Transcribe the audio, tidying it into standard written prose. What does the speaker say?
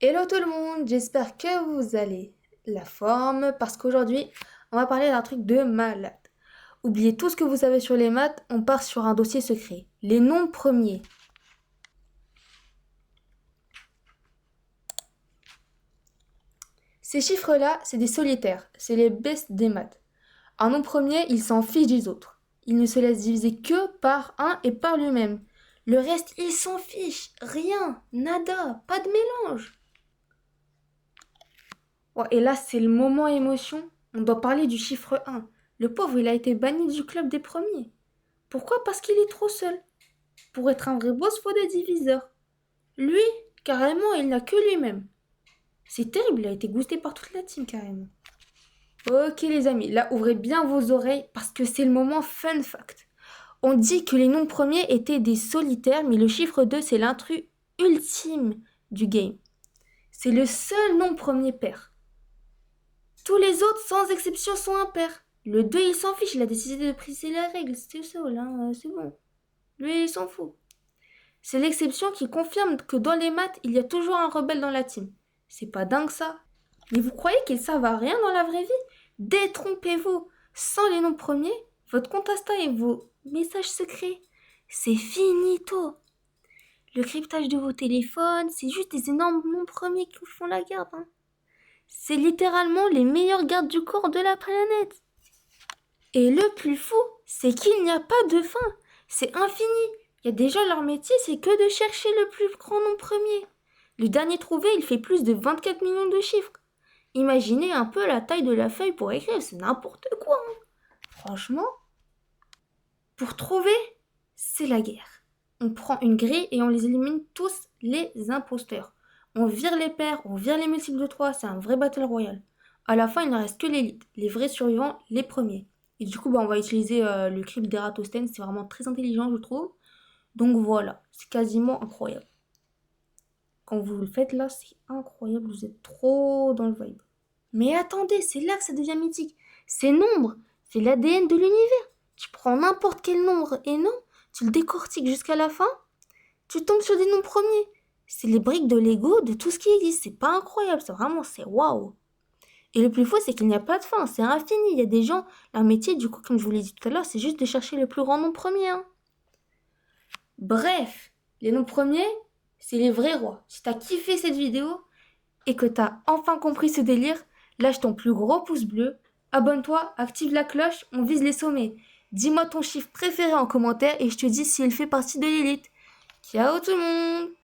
Hello tout le monde, j'espère que vous allez la forme parce qu'aujourd'hui on va parler d'un truc de malade. Oubliez tout ce que vous savez sur les maths, on part sur un dossier secret. Les nombres premiers. Ces chiffres-là, c'est des solitaires, c'est les bestes des maths. Un nombre premier, il s'en fiche des autres. Il ne se laisse diviser que par un et par lui-même. Le reste, il s'en fiche. Rien, nada, pas de mélange. Ouais, et là, c'est le moment émotion. On doit parler du chiffre 1. Le pauvre, il a été banni du club des premiers. Pourquoi? Parce qu'il est trop seul. Pour être un vrai boss, faut des diviseurs. Lui, carrément, il n'a que lui-même. C'est terrible, il a été boosté par toute la team, carrément. Ok, les amis, là, ouvrez bien vos oreilles parce que c'est le moment fun fact. On dit que les nombres premiers étaient des solitaires, mais le chiffre 2, c'est l'intrus ultime du game. C'est le seul nombre premier pair. Tous les autres, sans exception, sont impairs. Le 2, il s'en fiche, il a décidé de briser la règle, c'est ça, là, c'est bon. Lui, il s'en fout. C'est l'exception qui confirme que dans les maths, il y a toujours un rebelle dans la team. C'est pas dingue ça. Mais vous croyez qu'ils servent à rien dans la vraie vie? Détrompez-vous. Sans les noms premiers, votre compte Insta et vos messages secrets, c'est finito. Le cryptage de vos téléphones, c'est juste des énormes noms premiers qui vous font la garde. Hein. C'est littéralement les meilleurs gardes du corps de la planète. Et le plus fou, c'est qu'il n'y a pas de fin. C'est infini. Il y a des gens, leur métier, c'est que de chercher le plus grand nombre premier. Le dernier trouvé, il fait plus de 24 millions de chiffres. Imaginez un peu la taille de la feuille pour écrire, c'est n'importe quoi. Hein. Franchement, pour trouver, c'est la guerre. On prend une grille et on les élimine tous les imposteurs. On vire les pairs, on vire les multiples de 3, c'est un vrai battle royal. À la fin, il ne reste que l'élite, les vrais survivants, les premiers. Et du coup, on va utiliser le crypt d'Eratosthène, c'est vraiment très intelligent, je trouve. Donc voilà, c'est quasiment incroyable. Quand vous le faites là, c'est incroyable, vous êtes trop dans le vibe. Mais attendez, c'est là que ça devient mythique. Ces nombres, c'est l'ADN de l'univers. Tu prends n'importe quel nombre et non, tu le décortiques jusqu'à la fin, tu tombes sur des nombres premiers. C'est les briques de Lego de tout ce qui existe. C'est pas incroyable, c'est vraiment, c'est waouh. Et le plus fou, c'est qu'il n'y a pas de fin, c'est infini. Il y a des gens, leur métier, du coup, comme je vous l'ai dit tout à l'heure, c'est juste de chercher le plus grand nombre premier. Hein. Bref, les noms premiers, c'est les vrais rois. Si t'as kiffé cette vidéo et que t'as enfin compris ce délire, lâche ton plus gros pouce bleu, abonne-toi, active la cloche, on vise les sommets. Dis-moi ton chiffre préféré en commentaire et je te dis s'il fait partie de l'élite. Ciao tout le monde!